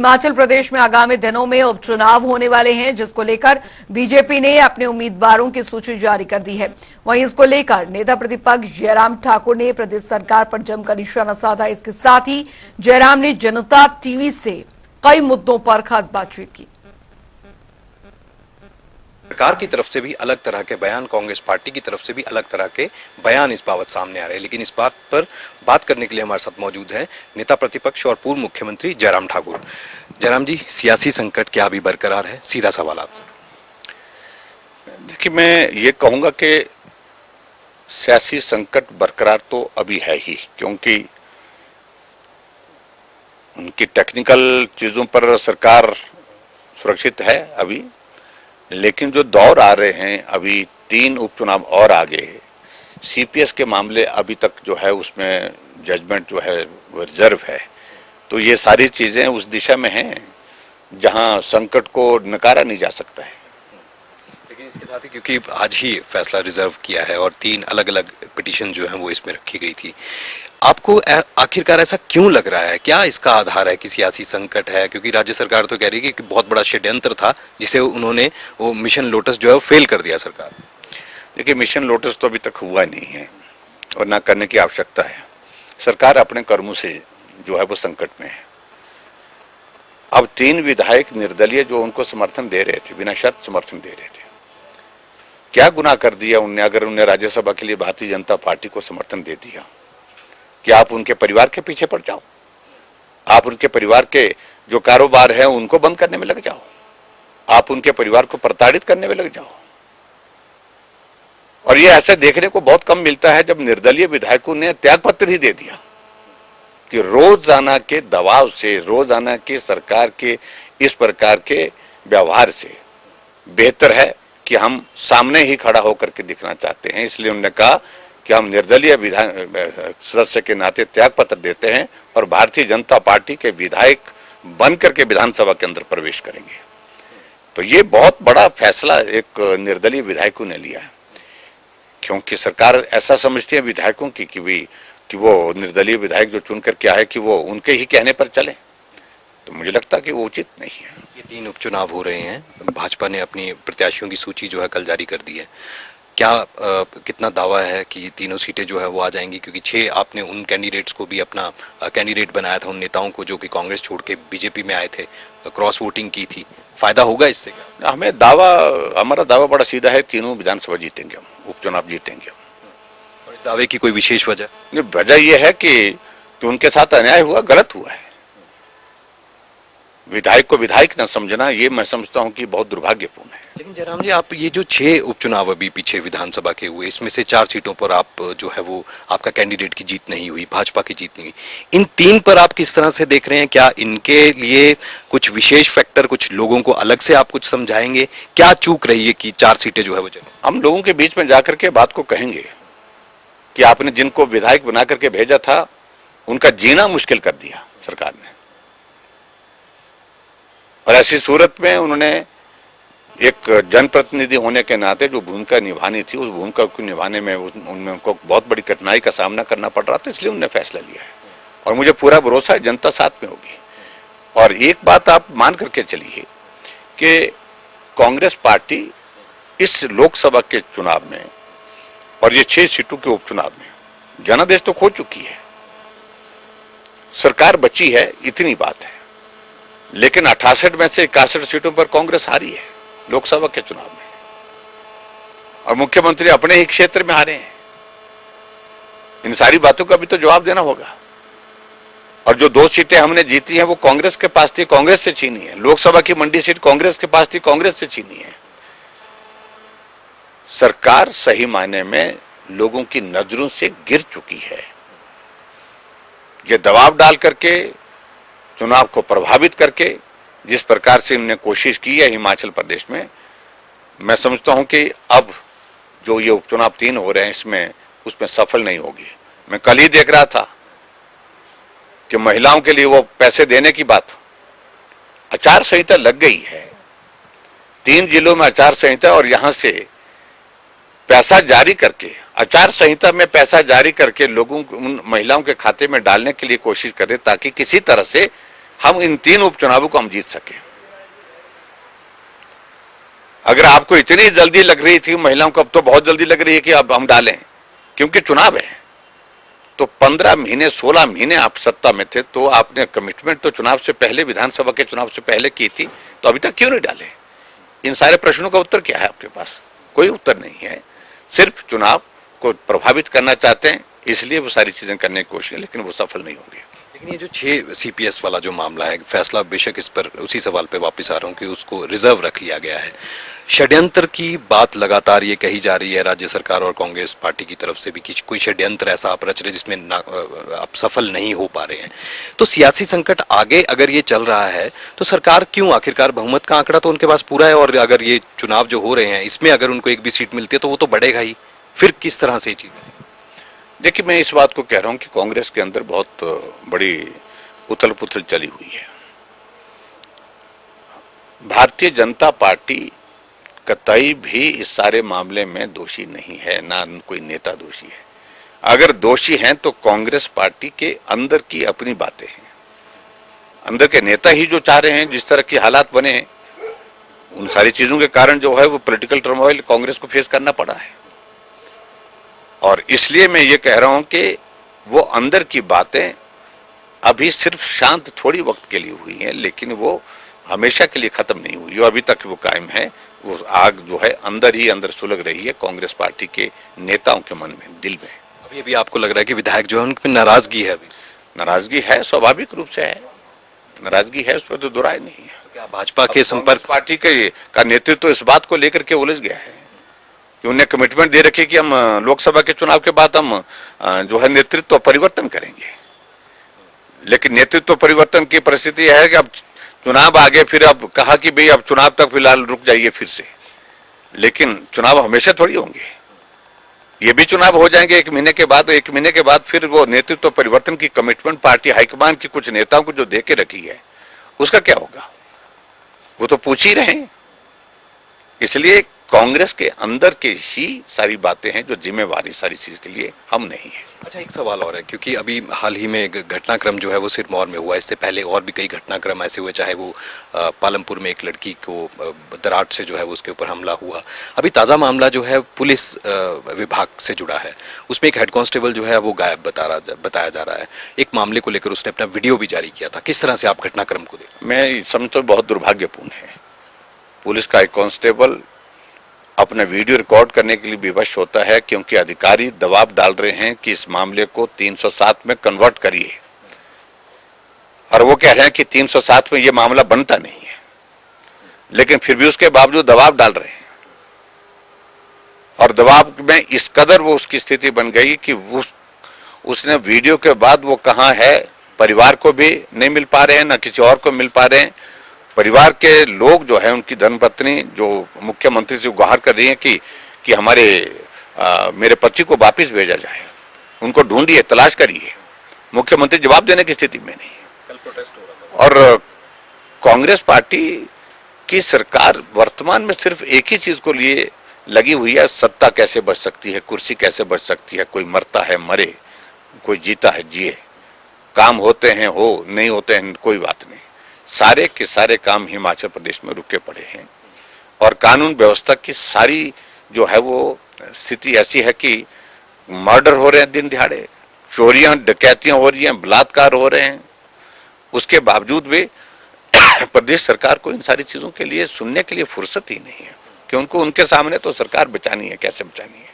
हिमाचल प्रदेश में आगामी दिनों में उपचुनाव होने वाले हैं, जिसको लेकर बीजेपी ने अपने उम्मीदवारों की सूची जारी कर दी है। वहीं इसको लेकर नेता प्रतिपक्ष जयराम ठाकुर ने प्रदेश सरकार पर जमकर निशाना साधा। इसके साथ ही जयराम ने जनता टीवी से कई मुद्दों पर खास बातचीत की। सरकार की तरफ से भी अलग तरह के बयान, कांग्रेस पार्टी की तरफ से भी अलग तरह के बयान इस बाबत सामने आ रहे हैं। लेकिन इस बात पर बात करने के लिए हमारे साथ मौजूद हैं नेता प्रतिपक्ष और पूर्व मुख्यमंत्री जयराम ठाकुर। जयराम जी, सियासी संकट क्या अभी बरकरार है? सीधा सवाल आपसे। देखिए, मैं ये कहूंगा कि सियासी संकट बरकरार तो अभी है ही, क्योंकि उनकी टेक्निकल चीजों पर सरकार सुरक्षित है अभी, लेकिन जो दौर आ रहे हैं, अभी 3 उपचुनाव और आगे, सीपीएस के मामले अभी तक जो है उसमें जजमेंट जो है वो रिजर्व है। तो ये सारी चीजें उस दिशा में हैं जहां संकट को नकारा नहीं जा सकता है। लेकिन इसके साथ ही क्योंकि आज ही फैसला रिजर्व किया है और 3 अलग अलग पिटीशन जो है वो इसमें रखी गई थी, आपको आखिरकार ऐसा क्यों लग रहा है? क्या इसका आधार है कि सियासी संकट है? क्योंकि राज्य सरकार तो कह रही है कि बहुत बड़ा षड्यंत्र था जिसे उन्होंने वो मिशन लोटस जो है वो फेल कर दिया सरकार। देखिए, मिशन लोटस तो अभी तक हुआ नहीं है और ना करने की आवश्यकता है। सरकार अपने कर्मों से जो है वो संकट में है। अब 3 विधायक निर्दलीय जो उनको समर्थन दे रहे थे, बिना शर्त समर्थन दे रहे थे, क्या गुनाह कर दिया उनने अगर उन्हें राज्यसभा के लिए भारतीय जनता पार्टी को समर्थन दे दिया? कि आप उनके परिवार के पीछे पड़ जाओ, आप उनके परिवार के जो कारोबार है उनको बंद करने में लग जाओ, आप उनके परिवार को प्रताड़ित करने में लग जाओ। और ये ऐसे देखने को बहुत कम मिलता है जब निर्दलीय विधायकों ने त्यागपत्र ही दे दिया कि रोजाना के दबाव से, रोजाना के सरकार के इस प्रकार के व्यवहार से बेहतर है कि हम सामने ही खड़ा होकर के दिखना चाहते हैं। इसलिए उन्होंने कहा कि हम निर्दलीय सदस्य के नाते त्यागपत्र देते हैं और भारतीय जनता पार्टी के विधायक बन करके विधानसभा के अंदर प्रवेश करेंगे। तो ये बहुत बड़ा फैसला एक निर्दलीय विधायकों ने लिया है, क्योंकि सरकार ऐसा समझती है विधायकों की कि वो निर्दलीय विधायक जो चुन करके आए कि वो उनके ही कहने पर चले। तो मुझे लगता है कि वो उचित नहीं है। ये 3 उपचुनाव हो रहे हैं, भाजपा ने अपनी प्रत्याशियों की सूची जो है कल जारी कर दी है। क्या कितना दावा है कि तीनों सीटें जो है वो आ जाएंगी? क्योंकि 6 आपने उन कैंडिडेट्स को भी अपना कैंडिडेट बनाया था, उन नेताओं को जो कि कांग्रेस छोड़ के बीजेपी में आए थे, क्रॉस वोटिंग की थी। फायदा होगा इससे क्या? हमारा दावा बड़ा सीधा है, तीनों विधानसभा जीतेंगे, हम उपचुनाव जीतेंगे। और इस दावे की कोई विशेष वजह? वजह यह है कि उनके साथ अन्याय हुआ, गलत हुआ है। विधायक को विधायक न समझना, ये मैं समझता हूं कि बहुत दुर्भाग्यपूर्ण है। लेकिन जयराम जी, आप ये जो 6 उपचुनाव अभी पीछे विधानसभा के हुए, इसमें से 4 सीटों पर आप जो है वो आपका कैंडिडेट की जीत नहीं हुई, भाजपा की जीत नहीं हुई। इन 3 पर आप किस तरह से देख रहे हैं? क्या इनके लिए कुछ विशेष फैक्टर, कुछ लोगों को अलग से आप कुछ समझाएंगे? क्या चूक रही है कि 4 सीटें जो है वो चले? हम लोगों के बीच में जाकर के बात को कहेंगे कि आपने जिनको विधायक बना करके भेजा था उनका जीना मुश्किल कर दिया सरकार ने, और ऐसी सूरत में उन्होंने एक जनप्रतिनिधि होने के नाते जो भूमिका निभानी थी, उस भूमिका को निभाने में उनको बहुत बड़ी कठिनाई का सामना करना पड़ रहा था। इसलिए उन्होंने फैसला लिया है और मुझे पूरा भरोसा है जनता साथ में होगी। और एक बात आप मान करके चलिए कि कांग्रेस पार्टी इस लोकसभा के चुनाव में और ये 6 सीटों के उपचुनाव में जनादेश तो खो चुकी है। सरकार बची है, इतनी बात है, लेकिन 68 में से 61 सीटों पर कांग्रेस हारी है लोकसभा के चुनाव में, और मुख्यमंत्री अपने ही क्षेत्र में हारे हैं। इन सारी बातों का भी तो जवाब देना होगा। और जो 2 सीटें हमने जीती हैं वो कांग्रेस के पास थी, कांग्रेस से छीनी है। लोकसभा की मंडी सीट कांग्रेस के पास थी, कांग्रेस से छीनी है। सरकार सही मायने में लोगों की नजरों से गिर चुकी है। ये दबाव डाल करके, चुनाव को प्रभावित करके जिस प्रकार से इन्होंने कोशिश की है हिमाचल प्रदेश में, मैं समझता हूं कि अब जो ये उपचुनाव 3 हो रहे हैं उसमें सफल नहीं होगी। मैं कल ही देख रहा था कि महिलाओं के लिए वो पैसे देने की बात, आचार संहिता लग गई है, 3 जिलों में आचार संहिता, और यहां से पैसा जारी करके, आचार संहिता में पैसा जारी करके लोगों को, उन महिलाओं के खाते में डालने के लिए कोशिश करे ताकि किसी तरह से हम इन 3 उपचुनावों को हम जीत सके। अगर आपको इतनी जल्दी लग रही थी महिलाओं को, अब तो बहुत जल्दी लग रही है कि अब हम डालें, क्योंकि चुनाव है। तो 15 महीने 16 महीने आप सत्ता में थे, तो आपने कमिटमेंट तो चुनाव से पहले, विधानसभा के चुनाव से पहले की थी, तो अभी तक क्यों नहीं डाले? इन सारे प्रश्नों का उत्तर क्या है आपके पास? कोई उत्तर नहीं है। सिर्फ चुनाव को प्रभावित करना चाहते हैं, इसलिए वो सारी चीजें करने की कोशिश है, लेकिन वो सफल नहीं होंगे। लेकिन ये जो 6 सीपीएस वाला जो मामला है, फैसला बेशक इस पर उसी सवाल पे वापस आ रहा हूँ कि उसको रिजर्व रख लिया गया है। षड्यंत्र की बात लगातार ये कही जा रही है राज्य सरकार और कांग्रेस पार्टी की तरफ से भी कि कोई षड्यंत्र ऐसा आप रच रहे जिसमें आप सफल नहीं हो पा रहे हैं। तो सियासी संकट आगे अगर ये चल रहा है तो सरकार क्यों, आखिरकार बहुमत का आंकड़ा तो उनके पास पूरा है, और अगर ये चुनाव जो हो रहे हैं इसमें अगर उनको एक भी सीट मिलती है तो वो तो बढ़ेगा ही, फिर किस तरह से चीज? देखिए, मैं इस बात को कह रहा हूं कि कांग्रेस के अंदर बहुत बड़ी उथल पुथल चली हुई है। भारतीय जनता पार्टी कतई भी इस सारे मामले में दोषी नहीं है, ना कोई नेता दोषी है। अगर दोषी हैं तो कांग्रेस पार्टी के अंदर की अपनी बातें हैं, अंदर के नेता ही जो चाह रहे हैं, जिस तरह के हालात बने हैं, उन सारी चीजों के कारण जो है वो पॉलिटिकल टर्मोइल कांग्रेस को फेस करना पड़ा है। और इसलिए मैं ये कह रहा हूं कि वो अंदर की बातें अभी सिर्फ शांत थोड़ी वक्त के लिए हुई हैं, लेकिन वो हमेशा के लिए खत्म नहीं हुई और अभी तक वो कायम है। वो आग जो है अंदर ही अंदर सुलग रही है कांग्रेस पार्टी के नेताओं के मन में, दिल में। अभी अभी आपको लग रहा है कि विधायक जो है उनकी नाराजगी है? अभी नाराजगी है, स्वाभाविक रूप से है, नाराजगी है, उस पर तो दुराय नहीं है। क्या भाजपा के संपर्क पार्टी का नेतृत्व इस बात को लेकर के उलझ गया है कि उन्हें कमिटमेंट दे रखी कि हम लोकसभा के चुनाव के बाद हम जो है नेतृत्व परिवर्तन करेंगे, लेकिन नेतृत्व परिवर्तन की परिस्थिति है कि अब चुनाव आगे, फिर अब कहा कि भाई अब चुनाव तक फिलहाल रुक जाइए फिर से, लेकिन चुनाव हमेशा थोड़ी होंगे, ये भी चुनाव हो जाएंगे 1 महीने के बाद। 1 महीने के बाद फिर वो नेतृत्व परिवर्तन की कमिटमेंट पार्टी हाईकमान की कुछ नेताओं को जो दे के रखी है उसका क्या होगा? वो तो पूछ ही रहे हैं। इसलिए कांग्रेस के अंदर के ही सारी बातें हैं जो जिम्मेवारी सारी चीज के लिए हम नहीं है। अच्छा, एक सवाल और है, क्योंकि अभी हाल ही में एक घटनाक्रम जो है वो सिरमौर में हुआ, इससे पहले और भी कई घटनाक्रम ऐसे हुए, चाहे वो पालमपुर में एक लड़की को दराट से जो है वो उसके ऊपर हमला हुआ। अभी ताज़ा मामला जो है पुलिस विभाग से जुड़ा है, उसमें एक हेड कांस्टेबल जो है वो गायब बताया जा रहा है। एक मामले को लेकर उसने अपना वीडियो भी जारी किया था। किस तरह से आप घटनाक्रम को देखते? मैं समझता हूं बहुत दुर्भाग्यपूर्ण है। पुलिस का एक कांस्टेबल अपना वीडियो रिकॉर्ड करने के लिए विवश होता है क्योंकि अधिकारी दबाव डाल रहे हैं कि इस मामले को 307 में कन्वर्ट करिए, और वो कह रहे हैं कि 307 में ये मामला बनता नहीं है, लेकिन फिर भी उसके बावजूद दबाव डाल रहे हैं। और दबाव में इस कदर वो उसकी स्थिति बन गई कि उसने वीडियो के बाद वो कहाँ है, परिवार को भी नहीं मिल पा रहे हैं, न किसी और को मिल पा रहे हैं। परिवार के लोग जो है, उनकी धर्मपत्नी जो मुख्यमंत्री से गुहार कर रही है कि हमारे मेरे पति को वापस भेजा जाए, उनको ढूंढिए, तलाश करिए। मुख्यमंत्री जवाब देने की स्थिति में नहीं। कल प्रोटेस्ट हो रहा था। और कांग्रेस पार्टी की सरकार वर्तमान में सिर्फ एक ही चीज को लिए लगी हुई है, सत्ता कैसे बच सकती है, कुर्सी कैसे बच सकती है। कोई मरता है मरे, कोई जीता है जिए, काम होते हैं हो, नहीं होते हैं कोई बात नहीं। सारे के सारे काम हिमाचल प्रदेश में रुके पड़े हैं और कानून व्यवस्था की सारी जो है वो स्थिति ऐसी है कि मर्डर हो रहे हैं दिन दिहाड़े, चोरियां डकैतियां हो रही हैं, बलात्कार हो रहे हैं। उसके बावजूद भी प्रदेश सरकार को इन सारी चीजों के लिए सुनने के लिए फुर्सत ही नहीं है कि उनके सामने तो सरकार बचानी है, कैसे बचानी है।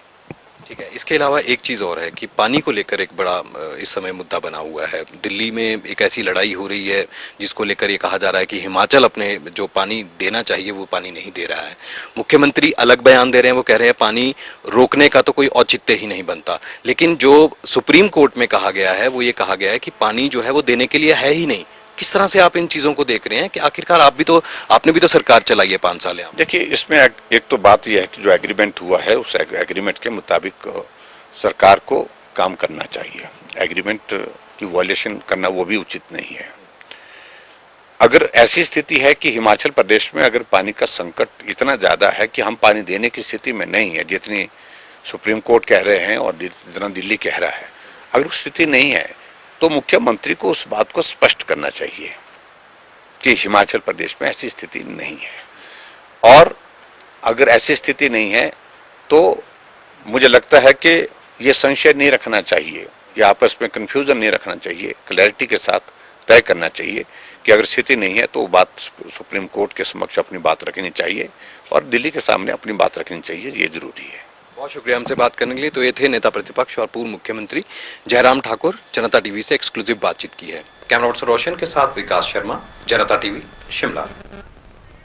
ठीक है, इसके अलावा एक चीज़ और है कि पानी को लेकर एक बड़ा इस समय मुद्दा बना हुआ है। दिल्ली में एक ऐसी लड़ाई हो रही है जिसको लेकर ये कहा जा रहा है कि हिमाचल अपने जो पानी देना चाहिए वो पानी नहीं दे रहा है। मुख्यमंत्री अलग बयान दे रहे हैं, वो कह रहे हैं पानी रोकने का तो कोई औचित्य ही नहीं बनता, लेकिन जो सुप्रीम कोर्ट में कहा गया है वो ये कहा गया है कि पानी जो है वो देने के लिए है ही नहीं। किस तरह से आप इन चीजों को देख रहे हैं कि आखिरकार आपने भी तो सरकार चलाई है 5 साल? देखिए, इसमें एक तो बात यह है कि जो एग्रीमेंट हुआ है उस एग्रीमेंट के मुताबिक सरकार को काम करना चाहिए। एग्रीमेंट की वायलेशन करना वो भी उचित नहीं है। अगर ऐसी स्थिति है कि हिमाचल प्रदेश में अगर पानी का संकट इतना ज्यादा है कि हम पानी देने की स्थिति में नहीं है, जितनी सुप्रीम कोर्ट कह रहे हैं और जितना दिल्ली कह रहा है, अगर स्थिति नहीं है तो मुख्यमंत्री को उस बात को स्पष्ट करना चाहिए कि हिमाचल प्रदेश में ऐसी स्थिति नहीं है। और अगर ऐसी स्थिति नहीं है तो मुझे लगता है कि ये संशय नहीं रखना चाहिए, या आपस में कंफ्यूजन नहीं रखना चाहिए, क्लैरिटी के साथ तय करना चाहिए कि अगर स्थिति नहीं है तो बात सुप्रीम कोर्ट के समक्ष अपनी बात रखनी चाहिए और दिल्ली के सामने अपनी बात रखनी चाहिए, ये जरूरी है। बहुत शुक्रिया हमसे बात करने के लिए। तो ये थे नेता प्रतिपक्ष और पूर्व मुख्यमंत्री जयराम ठाकुर। जनता टीवी से एक्सक्लूसिव बातचीत की है। कैमरा पर्सन रोशन के साथ विकास शर्मा, जनता टीवी, शिमला।